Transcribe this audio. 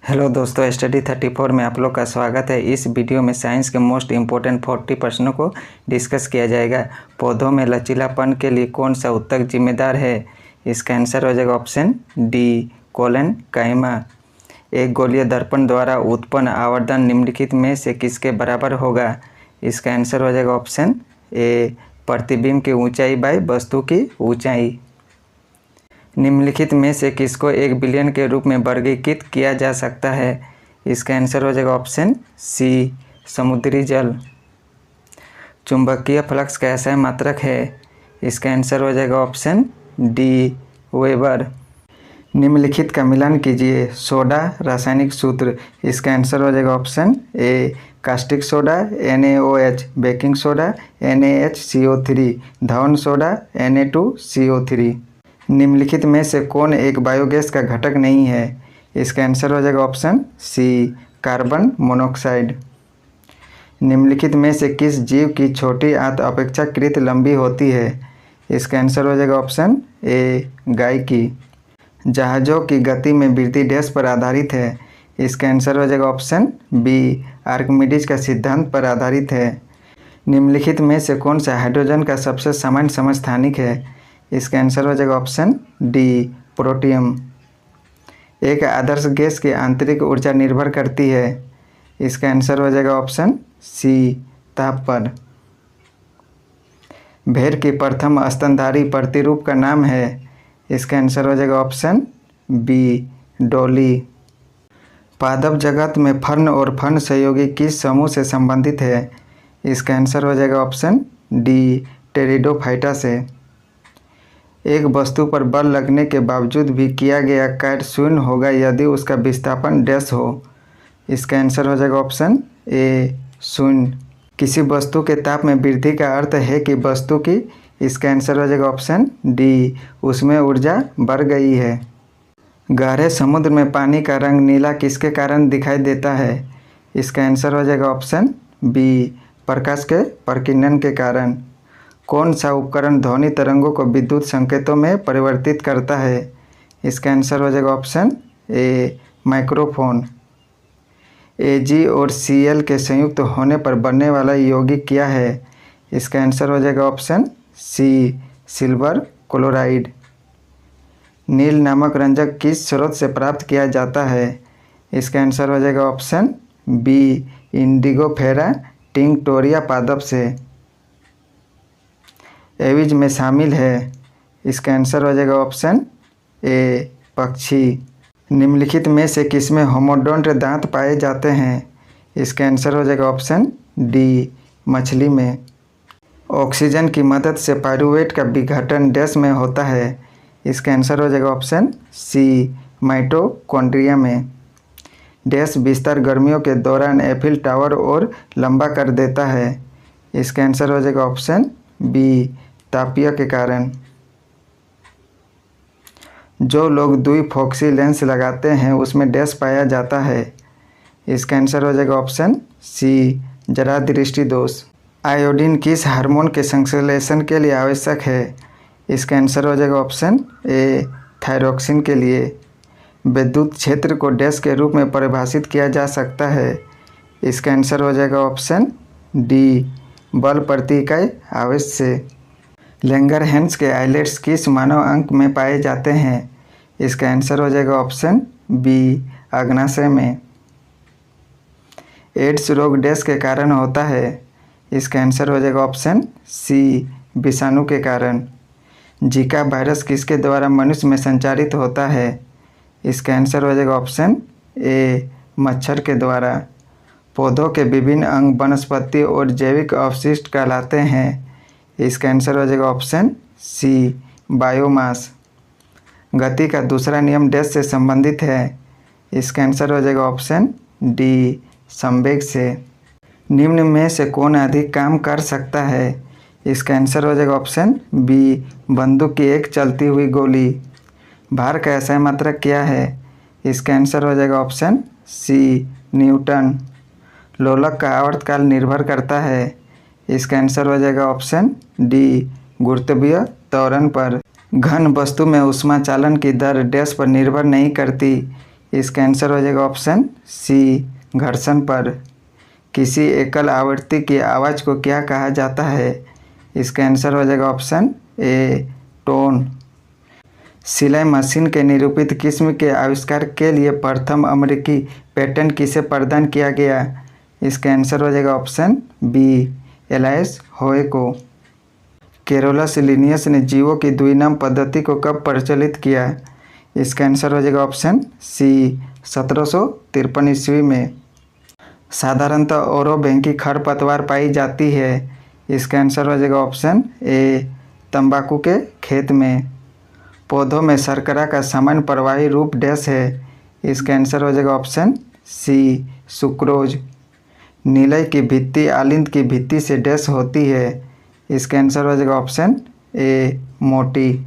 Hello दोस्तों, study 34 में आप लोग का स्वागत है। इस वीडियो में साइंस के मोस्ट इम्पोर्टेंट 40 प्रश्नों को डिस्कस किया जाएगा। पौधों में लचीलापन के लिए कौन सा ऊतक जिम्मेदार है? इसका आंसर हो जाएगा ऑप्शन डी, कोलेनकाइमा। एक गोलीय दर्पण द्वारा उत्पन्न आवर्धन निम्नलिखित में से किसके बराबर होगा? इसका आंसर हो जाएगा ऑप्शन ए, प्रतिबिंब की ऊंचाई बाई वस्तु की ऊंचाई। निम्नलिखित में से किसको 1 बिलियन के रूप में वर्गीकृत किया जा सकता है? इसका आंसर हो जाएगा ऑप्शन सी, समुद्री जल। चुंबकीय फ्लक्स का ऐसा मात्रक है? इसका आंसर हो जाएगा ऑप्शन डी, वेबर। निम्नलिखित का मिलान कीजिए। सोडा रासायनिक सूत्र। इसका आंसर हो जाएगा option A, caustic soda NaOH, baking soda NaHCO3, Dhawan soda Na2CO3। निम्नलिखित में से कौन एक बायोगैस का घटक नहीं है? इसका आंसर हो जाएगा ऑप्शन सी, कार्बन मोनोऑक्साइड। निम्नलिखित में से किस जीव की छोटी आंत अपेक्षाकृत लंबी होती है? इसका आंसर हो जाएगा ऑप्शन ए, गाय की। जहाज़ों की गति में वृद्धि डैश पर आधारित है? इसका आंसर हो जाएगा ऑप्शन बी, आर्किमिडीज का सिद्धांत पर आधारित है। निम्नलिखित में से कौन सा हाइड्रोजन का सबसे सामान्य समस्थानिक है? इसका आंसर हो जाएगा ऑप्शन डी, प्रोटियम। एक आदर्श गैस की आंतरिक ऊर्जा निर्भर करती है? इसका आंसर हो जाएगा ऑप्शन सी, ताप पर। भेड़ की प्रथम स्तनधारी प्रतिरूप का नाम है? इसका आंसर हो जाएगा ऑप्शन बी, डॉली। पादप जगत में फर्न और फर्न सहयोगी किस समूह से संबंधित है? इसका आंसर हो जाएगा ऑप्शन डी, टेरिडोफाइटा से। एक वस्तु पर बल लगने के बावजूद भी किया गया कार्य शून्य होगा यदि उसका विस्थापन डैश हो? इसका आंसर हो जाएगा ऑप्शन ए, शून्य। किसी वस्तु के ताप में वृद्धि का अर्थ है कि वस्तु की? इसका आंसर हो जाएगा ऑप्शन डी, उसमें ऊर्जा बढ़ गई है। गहरे समुद्र में पानी का रंग नीला किसके कारण दिखाई देता है? इसका आंसर हो जाएगा ऑप्शन बी, प्रकाश के प्रकीर्णन के कारण। कौन सा उपकरण ध्वनि तरंगों को विद्युत संकेतों में परिवर्तित करता है? इसका आंसर हो जाएगा ऑप्शन ए, माइक्रोफोन। Ag और Cl के संयुक्त होने पर बनने वाला यौगिक क्या है? इसका आंसर हो जाएगा ऑप्शन सी, सिल्वर क्लोराइड। नील नामक रंजक किस स्रोत से प्राप्त किया जाता है? इसका आंसर हो जाएगा ऑप्शन बी, इंडिगोफेरा टिंक्टोरिया पादप से। एविज में शामिल है? इसका आंसर हो जाएगा ऑप्शन ए, पक्षी। निम्नलिखित में से किसमें होमोडोंट दांत पाए जाते हैं? इसका आंसर हो जाएगा ऑप्शन डी, मछली में। ऑक्सीजन की मदद से पाइरूवेट का विघटन डैश में होता है? इसका आंसर हो जाएगा ऑप्शन सी, माइटोकॉन्ड्रिया में। डैश बिस्तर गर्मियों के दौरान एफिल टावर और लंबा कर देता है? इसका आंसर हो जाएगा ऑप्शन बी, तापीय के कारण। जो लोग द्विफोक्सी लेंस लगाते हैं उसमें डैश पाया जाता है? इसका आंसर हो जाएगा ऑप्शन सी, जरा दृष्टि दोष। आयोडीन किस हार्मोन के संश्लेषण के लिए आवश्यक है? इसका आंसर हो जाएगा ऑप्शन ए, थायरोक्सिन के लिए। विद्युत क्षेत्र को डैश के रूप में परिभाषित किया जा सकता है? इसका आंसर हो जाएगा ऑप्शन डी, बल प्रति इकाई आवेश से। लैंगरहैंस के आइलेट्स किस मानव अंग में पाए जाते हैं? इसका आंसर हो जाएगा ऑप्शन बी, अग्नाशय में। एड्स रोग डैश के कारण होता है? इसका आंसर हो जाएगा ऑप्शन सी, विषाणु के कारण। जीका वायरस किसके द्वारा मनुष्य में संचारित होता है? इसका आंसर हो जाएगा ऑप्शन ए, मच्छर के द्वारा। पौधों के विभिन्न अंग वनस्पति और जैविक अवशिष्ट कहलाते हैं? इसका आंसर हो जाएगा ऑप्शन सी, बायोमास। गति का दूसरा नियम डैश से संबंधित है? इसका आंसर हो जाएगा ऑप्शन डी, संवेग से। निम्न में से कौन अधिक काम कर सकता है? इसका आंसर हो जाएगा ऑप्शन बी, बंदूक की एक चलती हुई गोली। भार का ऐसा मात्रक क्या है? इसका आंसर हो जाएगा ऑप्शन सी, न्यूटन। लोलक का आवर्तकाल निर्भर करता है? इसका आंसर हो जाएगा ऑप्शन डी, गुरुत्वीय त्वरण पर। घन वस्तु में ऊष्मा चालन की दर डैश पर निर्भर नहीं करती? इसका आंसर हो जाएगा ऑप्शन सी, घर्षण पर। किसी एकल आवृत्ति की आवाज़ को क्या कहा जाता है? इसका आंसर हो जाएगा ऑप्शन ए, टोन। सिलाई मशीन के निरूपित किस्म के आविष्कार के लिए प्रथम अमेरिकी पेटेंट किसे प्रदान किया गया? इसका आंसर हो जाएगा ऑप्शन बी, एलाइस होए को। कैरोलस लिनियस ने जीवों की द्विनाम पद्धति को कब प्रचलित किया? इसका आंसर हो जाएगा ऑप्शन सी, 1753 ईस्वी में। साधारणतः औरोबैंकी खरपतवार पाई जाती है। इसका आंसर हो जाएगा ऑप्शन ए, तंबाकू के खेत में। पौधों में शर्करा का सामान्य प्रवाही रूप डैश है। इसका आंसर हो जाएगा ऑप्शन सी, सुक्रोज। नीलय की भित्ति आलिंद की भित्ति से डैश होती है। इसका आंसर हो जाएगा ऑप्शन ए, मोटी।